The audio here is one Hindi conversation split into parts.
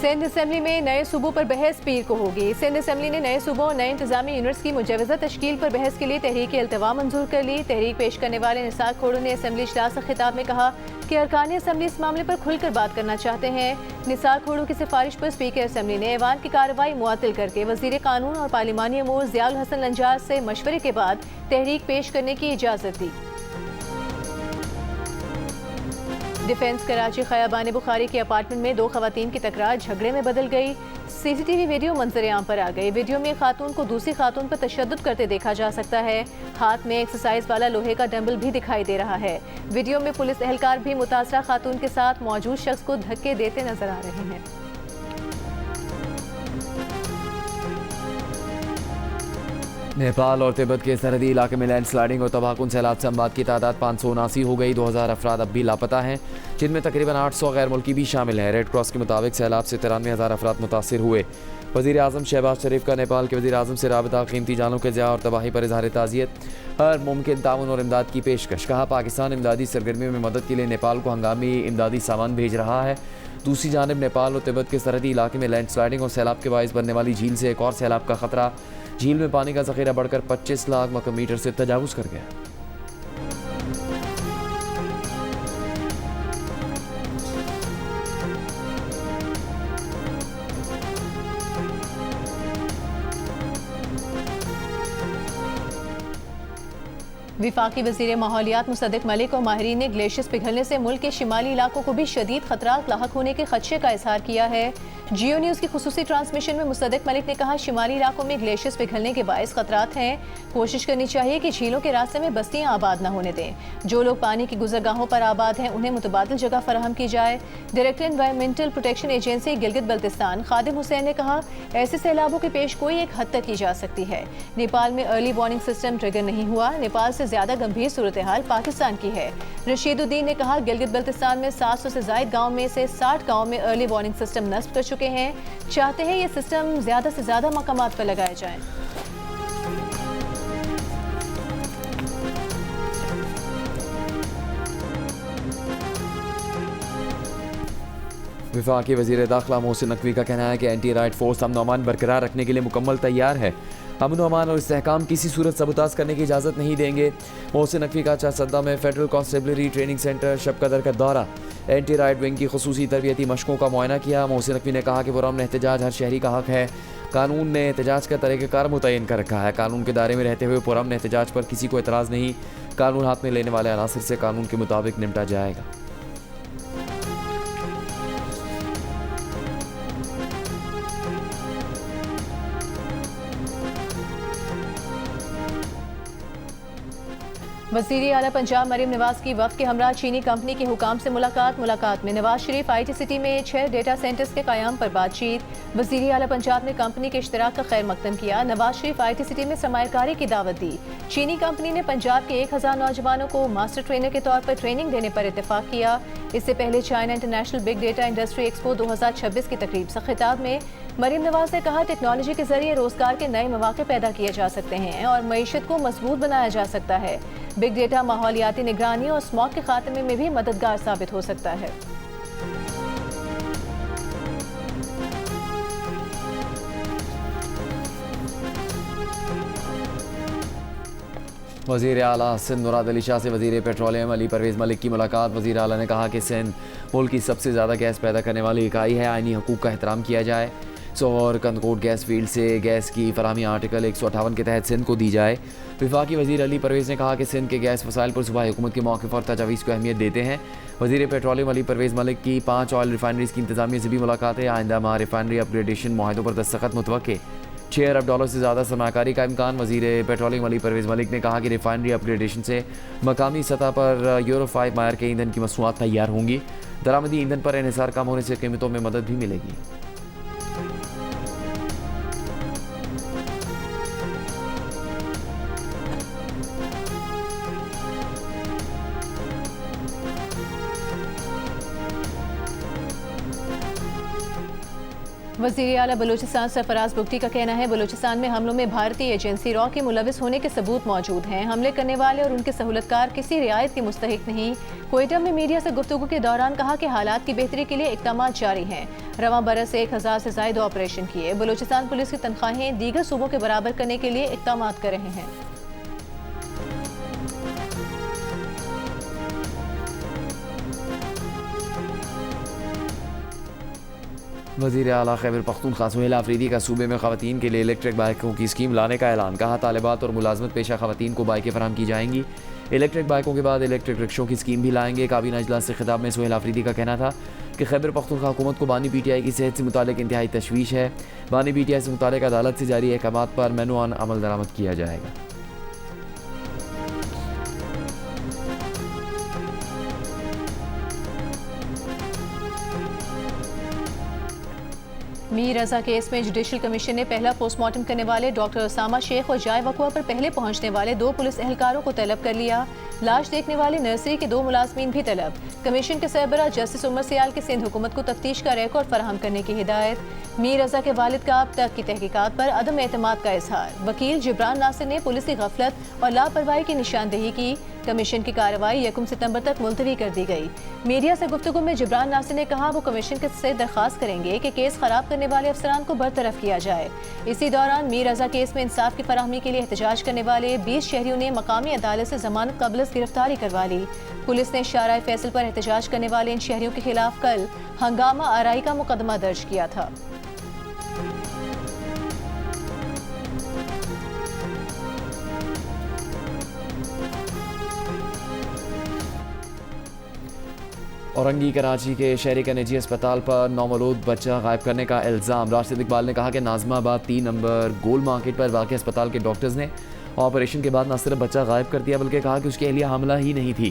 सिंध असेंबली में नए सूबों पर बहस पीर को होगी। सिंध असेंबली ने नए सूबों और नए इंतजामी यूनिट्स की मुजवजा तश्कील पर बहस के लिए तहरीक अल्तवा मंजूर कर ली। तहरीक पेश करने वाले निसार खोड़ू ने असेंबली इजलास से खिताब में कहा कि अरकान असेंबली इस मामले पर खुलकर बात करना चाहते हैं। निसार खोड़ू की सिफारिश पर स्पीकर असेंबली ने ऐवान की कार्रवाई मुअत्तल करके वजीर कानून और पार्लिमानी अमूर ज़ियाउल हसन लंजार से मशवरे के बाद तहरीक पेश करने की इजाज़त दी। डिफेंस कराची खयाबान बुखारी के अपार्टमेंट में दो खवातीन की तकरार झगड़े में बदल गई। सीसीटीवी वीडियो मंजर-ए-आम पर आ गई। वीडियो में खातून को दूसरी खातून पर तशद्दुद करते देखा जा सकता है। हाथ में एक्सरसाइज वाला लोहे का डंबल भी दिखाई दे रहा है। वीडियो में पुलिस एहलकार भी मुतासरा खातून के साथ मौजूद शख्स को धक्के देते नजर आ रहे हैं। नेपाल और तिब्बत के सरहदी इलाके में लैंडस्लाइडिंग और तबाहकुन सैलाब से अमवात की तादाद 579 हो गई। 2000 अफराद अब भी लापता हैं, जिनमें तकरीबन 800 गैर मुल्की भी शामिल हैं। रेड क्रॉस के मुताबिक सैलाब से 93,000 अफराद मुतासर हुए। वज़ीर आज़म शहबाज शरीफ का नेपाल के वज़ीर आज़म से राबता, कीमती जानों के ज़िया और तबाही पर इज़हार ताज़ियत, हर मुमकिन ताउन और इमदाद की पेशकश। कहा पाकिस्तान इमदादी सरगर्मियों में मदद के लिए नेपाल को हंगामी इमदादी सामान भेज रहा है। दूसरी जानब नेपाल और तिब्बत के सरहदी इलाके में लैंडस्लाइडिंग और सैलाब के बायस बनने वाली झील से एक और सैलाब का खतरा। झील में पानी का ज़ख़ीरा बढ़कर 25 लाख मकम मीटर से तजावुज़ कर गया। विफाकी वज़ीर माहौलियात मुसद्दिक मलिक और माहिरीन ने ग्लेशियर्स पिघलने से मुल्क के शिमाली इलाकों को भी शदीद खतरात लाहक होने के खदशे का इजहार किया है। जियो न्यूज़ की खुसूसी ट्रांसमिशन में मुसद्दिक मलिक ने कहा, शिमाली इलाकों में ग्लेशियर्स पिघलने के बायस खतरात हैं। कोशिश करनी चाहिए कि झीलों के रास्ते में बस्तियाँ आबाद न होने दें। जो लोग पानी की गुजरगाहों पर आबाद हैं उन्हें मुतबादिल जगह फराहम की जाए। Director environmental protection agency Gilgit Baltistan Khadim Hussain ने कहा, ऐसे सैलाबों की पेश गोई एक हद तक की जा सकती है। नेपाल में अर्ली वार्निंग सिस्टम ट्रिगर नहीं हुआ। नेपाल से ज्यादा गंभीर सूरत हाल पाकिस्तान की है। रशीदुद्दीन ने कहा, गिलगित बल्तिस्तान में 700 से ज्यादा गाँव में से 60 गाँव में अर्ली वार्निंग सिस्टम नस्ब कर चुके हैं। चाहते हैं ये सिस्टम ज्यादा से ज्यादा मकामात पर लगाए जाएं। विफाकी वज़ीर दाखिला मोहसिन नकवी का कहना है कि एंटी राइट फोर्स अमन अमान बरकरार रखने के लिए मुकम्मल तैयार है। अमन अमान और इस्तेहकाम किसी सूरत सबूताज करने की इजाज़त नहीं देंगे। मोहसिन नकवी का चारसद्दा में फेडरल कॉन्स्टेबलरी ट्रेनिंग सेंटर शबकदर का दौरा, एंटी राइट विंग की खुसूसी तरबियती मशकों का मुआयना किया। मोहसिन नकवी ने कहा कि पुरअमन एहतजाज हर शहरी का हक है। कानून ने एहतजाज का तरीक़ाकार मुतय्यन कर रखा है। कानून के दायरे में रहते हुए पुरअमन एहतजाज पर किसी को एतराज़ नहीं। कानून हाथ में लेने वाले अनासर से कानून के मुताबिक निपटा जाएगा। वज़ीर आला पंजाब मरीम नवाज की वफ़द के हमरा चीनी कंपनी के हुकाम से मुलाकात में नवाज शरीफ IT सिटी में 6 डेटा सेंटर्स के क़याम पर बातचीत। वज़ीर आला पंजाब ने कंपनी के इश्तराक का खैर मकदम किया। नवाज शरीफ IT सिटी में सरमायाकारी की दावत दी। चीनी कंपनी ने पंजाब के 1000 नौजवानों को मास्टर ट्रेनर के तौर पर ट्रेनिंग देने पर इत्तेफाक किया। इससे पहले China international big data industry expo 2026 की तकरीब से खिताब में मरीम नवाज ने कहा, टेक्नोलॉजी के जरिए रोजगार के नए मौके पैदा किए जा सकते हैं और मईशत को मजबूत बनाया जा सकता है। बिग डेटा माहौलियाती निगरानी और स्मॉग के खात्मे में भी मददगार साबित हो सकता है। वज़ीर आला सिंध मुराद अली शाह से वज़ीर पेट्रोलियम अली परवेज़ मलिक की मुलाकात। वज़ीर आला ने कहा कि सिंध मुल्क की सबसे ज़्यादा गैस पैदा करने वाली इकाई है। आइनी हकूक़ का एहतराम किया जाए। सोर कंदकोट गैस फील्ड से गैस की फराहमी आर्टिकल 158 के तहत सिंध को दी जाए। विफाकी वज़ीर अली परवेज़ ने कहा कि सिंध के गैस वसाइल पर सूबाई हुकूमत के मौक़िफ़ और तजावीज़ को अहमियत देते हैं। वज़ीर पेट्रोलियम अली परवेज़ मलिक की 5 ऑयल रिफाइनरीज़ की इंतज़ामिया से भी मुलाकात है। आइंदा माह रिफाइनरी अपग्रेडेशन माहिदों पर दस्तखत मुतवक्के। $6 अरब से ज़्यादा सरमाकारी का इम्कान। वज़ीर पेट्रोलियम अली परवेज़ मलिक ने कहा कि रिफाइनरी अपग्रेडेशन से मकामी सतह पर यूरो 5 मायर के ईंधन की मसनूआत तैयार होंगी। दरामदी ईंधन पर इन्हिसार कम होने से कीमतों में मदद भी मिलेगी। वज़ीर आला बलूचिस्तान सरफराज बुगटी का कहना है, बलूचिस्तान में हमलों में भारतीय एजेंसी रॉ के मुलविस होने के सबूत मौजूद हैं। हमले करने वाले और उनके सहूलतकार किसी रियायत के मुस्तहिक नहीं। क्वेटा में मीडिया से गुफ्तगू के दौरान कहा कि हालात की बेहतरी के लिए इक़दामात जारी हैं। रवां बरस से 1000 से ज़ायद ऑपरेशन किए। बलूचिस्तान पुलिस की तनख्वाहें दीगर सूबों के बराबर करने के लिए इक़दाम कर रहे हैं। वज़ीर आला खैबर पख्तूनख्वा सुहेल आफरीदी का सूबे में ख़वातीन के लिए इलेक्ट्रिक बाइकों की स्कीम लाने का ऐलान। कहा तालिबात और मुलाजमत पेशा ख़वातीन को बाइकें फराहम की जाएंगी। इलेक्ट्रिक बाइकों के बाद इलेक्ट्रिक रिक्शों की स्कीम भी लाएंगे। काबीना इजलास से खिताब में सुहेल आफरीदी का कहना था कि खैबर पख्तूनख्वा हुकूमत को बानी PTI की सेहत से मुतालिक इंतहाई तशवीश है। बानी PTI से मुतालिक अदालत से जारी अहकामात पर मेनू अमल दरामद किया जाएगा। मीर रजा केस में जुडिशल कमीशन ने पहला पोस्टमार्टम करने वाले डॉक्टर उसामा शेख और जाय वक़वा पर पहले पहुंचने वाले 2 पुलिस एहलकारों को तलब कर लिया। लाश देखने वाले नर्सरी के 2 मुलाजमीन भी तलब। कमीशन के सरबराह जस्टिस उमर सियाल के सिंध हुकूमत को तफ्तीश का रिकॉर्ड फराहम करने की हिदायत। मीर रजा के वालिद का अब तक की तहकीकात पर अदम एतमाद का इजहार। वकील जिब्रान नासिर ने पुलिस की गफलत और लापरवाही की निशानदेही की। कमीशन की कार्रवाई 1 सितंबर तक मुलतवी कर दी गई। मीडिया से गुफ्तगू में जिब्रान नासिर ने कहा वो कमीशन से दरख्वास्त करेंगे कि केस खराब करने वाले अफसरान को बरतरफ किया जाए। इसी दौरान मीर रजा केस में इंसाफ की फराहमी के लिए एहतजाज करने वाले 20 शहरियों ने मकामी अदालत से जमानत कबल गिरफ्तारी करवा ली। पुलिस ने शाराए फैसल पर एहतजाज करने वाले इन शहरियों के खिलाफ कल हंगामा आराई का मुकदमा दर्ज किया था। औरंगी कराची के शहरी का निजी अस्पताल पर नौमौलूद बच्चा गायब करने का इल्ज़ाम। राशिद इकबाल ने कहा कि नाज़माबाद 3 नंबर गोल मार्केट पर वाक़ अस्पताल के डॉक्टर्स ने ऑपरेशन के बाद न सिर्फ बच्चा गायब कर दिया बल्कि कहा कि उसकी अहलिया हामिला ही नहीं थी।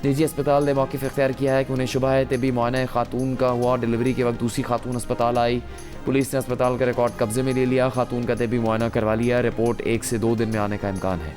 निजी अस्पताल ने मौक़िफ़ इख्तियार किया है कि उन्हें शुबा है तबी मुआयना खातून का हुआ। डिलीवरी के वक्त दूसरी खातून अस्पताल आई। पुलिस ने अस्पताल का रिकॉर्ड कब्जे में ले लिया। खातून का तबी मुआयना करवा लिया। रिपोर्ट 1 से 2 दिन में आने का इम्कान है।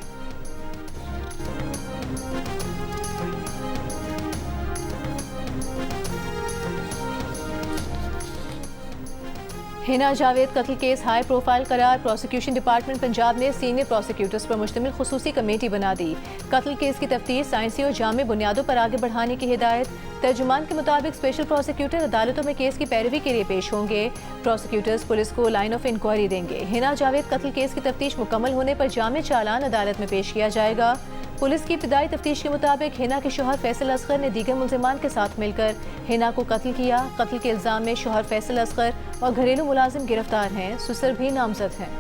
हिना जावेद कत्ल केस हाई प्रोफाइल करार। प्रोसिक्यूशन डिपार्टमेंट पंजाब ने सीनियर प्रोसिक्यूटर्स पर मुश्तमिल खुसूसी कमेटी बना दी। कत्ल केस की तफ्तीश साइंसी और जामे बुनियादों पर आगे बढ़ाने की हिदायत। तर्जुमान के मुताबिक स्पेशल प्रोसिक्यूटर अदालतों में केस की पैरवी के लिए पेश होंगे। प्रोसिक्यूटर्स पुलिस को लाइन ऑफ इंक्वायरी देंगे। हिना जावेद कत्ल केस की तफ्तीश मुकम्मल होने पर जामे चालान अदालत में पेश किया जाएगा। पुलिस की इब्तिदाई तफ्तीश के मुताबिक हिना के शौहर फैसल असगर ने दीगर मुल्जिमान के साथ मिलकर हिना को कत्ल किया। कत्ल के इल्ज़ाम में शौहर फैसल असगर और घरेलू मुलाजिम गिरफ्तार हैं। सुसर भी नामजद हैं।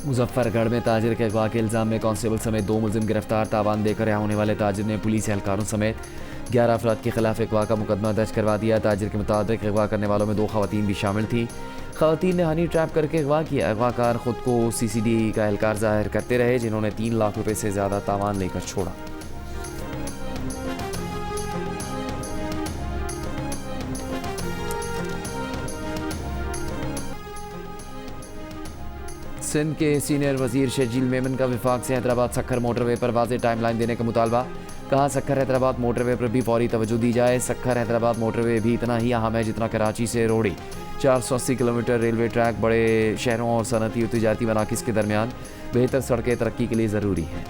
मुजफ्फरगढ़ में ताजिर के अगवा के इल्ज़ाम में कांस्टेबल समेत 2 मुलजिम गिरफ्तार। तावान देकर रिहा होने वाले ताजिर ने पुलिस एहलकारों समेत 11 अफराद के खिलाफ अगवा का मुकदमा दर्ज करवा दिया। ताजिर के मुताबिक अगवा करने वालों में 2 खवातीन भी शामिल थी। खवातीन ने हनी ट्रैप करके अगवा किया। अगवाकार खुद को CCD का एहलकार जाहिर करते रहे जिन्होंने 3 लाख रुपए से ज़्यादा तावान लेकर छोड़ा। सिंध के सीनियर वजीर शर्जील मेमन का विफाक से हैदराबाद सक्खर मोटरवे पर वाज़ेह टाइमलाइन देने का मुतालबा। कहा सक्खर हैदराबाद मोटरवे पर भी फौरी तवज्जो दी जाए। सक्खर हैदराबाद मोटरवे भी इतना ही अहम है जितना कराची से रोड़ी। 480 किलोमीटर रेलवे ट्रैक बड़े शहरों और सनती और तिजारती मराकिज़ के दरमियान बेहतर सड़कें तरक्की के लिए ज़रूरी हैं।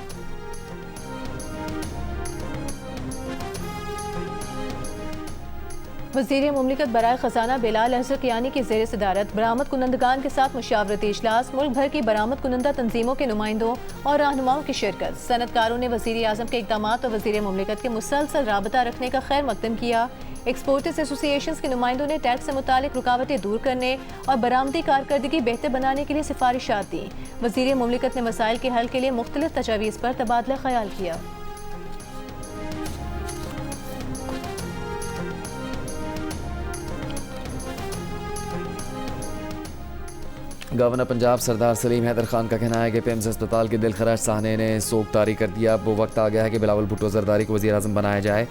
वज़ीर मुमलिकत बराए ख़जाना बिलाल अहसर कियानी की ज़ेर सदारत बरामद कुनंदगान के साथ मुशावरती इजलास। मुल्क भर की बरामद कुनंदा तंजीमों के नुमाइंदों और रहनुमाओं की शिरकत। सनतकारों ने वज़ीर आज़म के इक़दामात और वज़ीर मुमलिकत के मुसलसल राबता रखने का खैर मकदम किया। एक्सपोर्टर्स एसोसिएशन के नुमाइंदों ने टैक्स से मुतालिक रुकावटें दूर करने और बरामदी कारकर्दगी बेहतर बनाने के लिए सिफारिशात दी। वज़ीर मुमलिकत ने मसाइल के हल के लिए मुख्तलिफ तजावीज़ पर तबादला ख्याल किया। गवर्नर पंजाब सरदार सलीम हैदर खान का कहना है कि पेम्स अस्पताल के दिलखराज साहने ने सोग तारी कर दिया। अब वो वक्त आ गया है कि बिलावल भुट्टो जरदारी को वज़ीर आज़म बनाया जाए।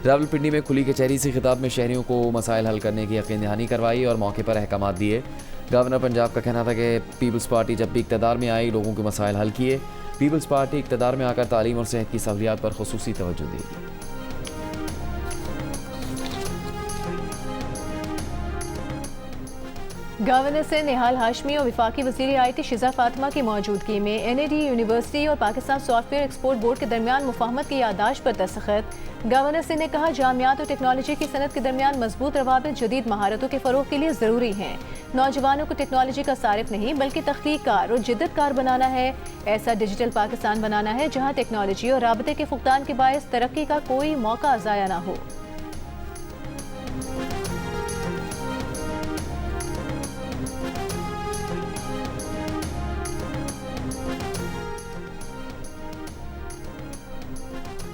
रावलपिंडी में खुली कचहरी से खिताब में शहरियों को मसाइल हल करने की यकीन दहानी करवाई और मौके पर अहकामात दिए। गवर्नर पंजाब का कहना था कि पीपल्स पार्टी जब भी इक़्तिदार में आई लोगों के मसाइल हल किए। पीपल्स पार्टी इक़्तिदार में आकर तालीम और सेहत की सहूलियात पर खुसूसी तवज्जो देगी। गवर्नर से निहाल हाशमी और वफाकी वज़ीर IT शिजा फातिमा की मौजूदगी में NAD यूनिवर्सिटी और पाकिस्तान सॉफ्टवेयर एक्सपोर्ट बोर्ड के दरमियान मुफाहमत की याददाश्त पर दस्तखत। गवर्नर सिंह ने कहा, जामियात और टेक्नोलॉजी की सनत के दरमियान मजबूत रवाबित जदीद महारतों के फ़रोग के लिए ज़रूरी हैं। नौजवानों को टेक्नोलॉजी का सारिफ नहीं बल्कि तख्लीक़कार और जिद्दतकार बनाना है। ऐसा डिजिटल पाकिस्तान बनाना है जहाँ टेक्नोलॉजी और राबते के फुकदान के बायस तरक्की का कोई मौका ज़ाया ना हो।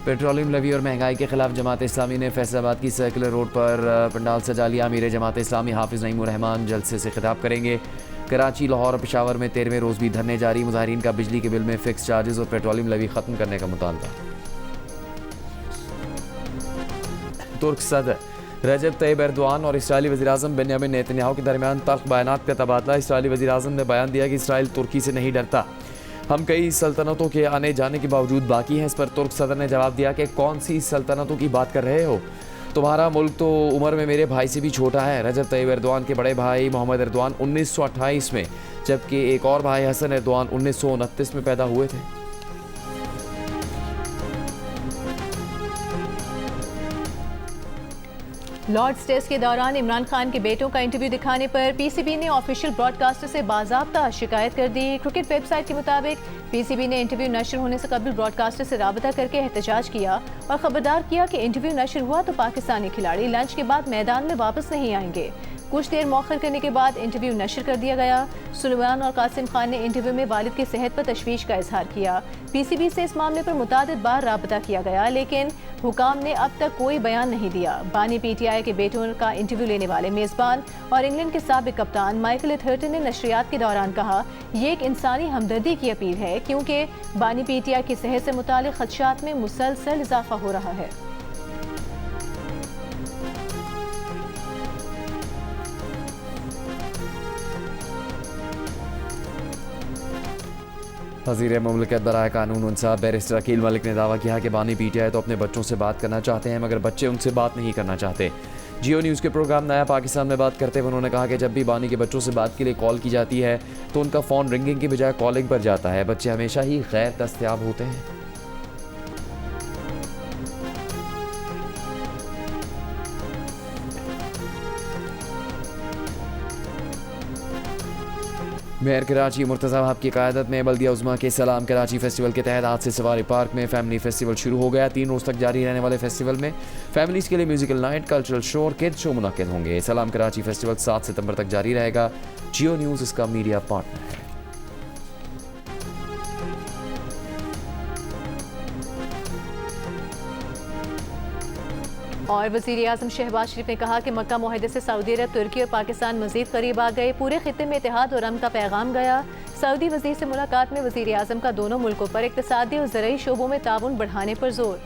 पेट्रोलियम लवी और महंगाई के खिलाफ जमात इस्लामी ने फैसलाबाद की सर्कुलर रोड पर पंडाल सजा लिया। अमीर जमात इस्लामी हाफिज नईमुर रहमान जलसे से खिताब करेंगे। कराची, लाहौर और पेशावर में 13वें रोज़ भी धरने जारी। मुजाहिरीन का बिजली के बिल में फिक्स चार्जेस और पेट्रोलियम लवी ख़त्म करने का मुतालबा। तुर्क सदर रजब तैयब एर्दोआन और इस्राइली वज़ीर-ए-आज़म बेंयामिन नेतन्याहू के दरमियान तल्ख़ बयानात का तबादला। इस्राइली वज़ीर-ए-आज़म ने बयान दिया कि इसराइल तुर्की से नहीं डरता, हम कई सल्तनतों के आने जाने के बावजूद बाकी हैं। इस पर तुर्क सदर ने जवाब दिया कि कौन सी सल्तनतों की बात कर रहे हो, तुम्हारा मुल्क तो उम्र में मेरे भाई से भी छोटा है। रजब तैयब एर्दोआन के बड़े भाई मोहम्मद एर्दोआन 1928 में, जबकि एक और भाई हसन एर्दोआन 1929 में पैदा हुए थे। लॉर्ड्स टेस्ट के दौरान इमरान खान के बेटों का इंटरव्यू दिखाने पर PCB ने ऑफिशियल ब्रॉडकास्टर से बाज़ाब्ता शिकायत कर दी। क्रिकेट वेबसाइट के मुताबिक PCB ने इंटरव्यू नशर होने से कबल ब्रॉडकास्टर से राबता करके एहतजाज किया और खबरदार किया कि इंटरव्यू नशर हुआ तो पाकिस्तानी खिलाड़ी लंच के बाद मैदान में वापस नहीं आएंगे। कुछ देर मौखर करने के बाद इंटरव्यू नशर कर दिया गया। सुलेमान और कासिम खान ने इंटरव्यू में वालिद की सेहत पर तशवीश का इजहार किया। PCB से इस मामले पर मुतादिद बार राबता किया गया, लेकिन हुकाम ने अब तक कोई बयान नहीं दिया। बानी PTI के बेटों का इंटरव्यू लेने वाले मेज़बान और इंग्लैंड के साबिक कप्तान माइकल एथर्टन ने नशरियात के दौरान कहा, ये एक इंसानी हमदर्दी की अपील है क्योंकि बानी PTI की सेहत से मुतालिक खदशात में मुसलसल इजाफा हो रहा है। वज़ीर मुमलिकत बराए कानून इंसाफ बैरिस्टर अकील मलिक ने दावा किया कि बानी PTI तो अपने बच्चों से बात करना चाहते हैं मगर बच्चे उनसे बात नहीं करना चाहते। जियो न्यूज़ के प्रोग्राम नया पाकिस्तान में बात करते हुए उन्होंने कहा कि जब भी बानी के बच्चों से बात के लिए कॉल की जाती है तो उनका फ़ोन रिंगिंग की बजाय कॉलिंग पर जाता है। बच्चे हमेशा ही गैर दस्तयाब होते हैं। मेयर कराची मुर्तज़ा वहाब की क़यादत में बल्दिया उज़्मा के सलाम कराची फेस्टिवल के तहत आज से सवारी पार्क में फैमिली फेस्टिवल शुरू हो गया। 3 रोज़ तक जारी रहने वाले फेस्टिवल में फैमिलीज़ के लिए म्यूजिकल नाइट, कल्चरल शो और किड्स शो मुनक़िद होंगे। सलाम कराची फेस्टिवल 7 सितंबर तक जारी रहेगा। जियो न्यूज़ इसका मीडिया पार्टनर है। और वज़ीर-ए-आज़म शहबाज शरीफ ने कहा कि मक्का मुआहदे से सऊदी अरब, तुर्की और पाकिस्तान मज़ीद करीब आ गए। पूरे खित्ते में इत्तेहाद और अमन का पैगाम गया। सऊदी वज़ीर से मुलाकात में वज़ीर-ए-आज़म का दोनों मुल्कों पर इक़्तिसादी और ज़रई शोबों में ताउन बढ़ाने पर जोर।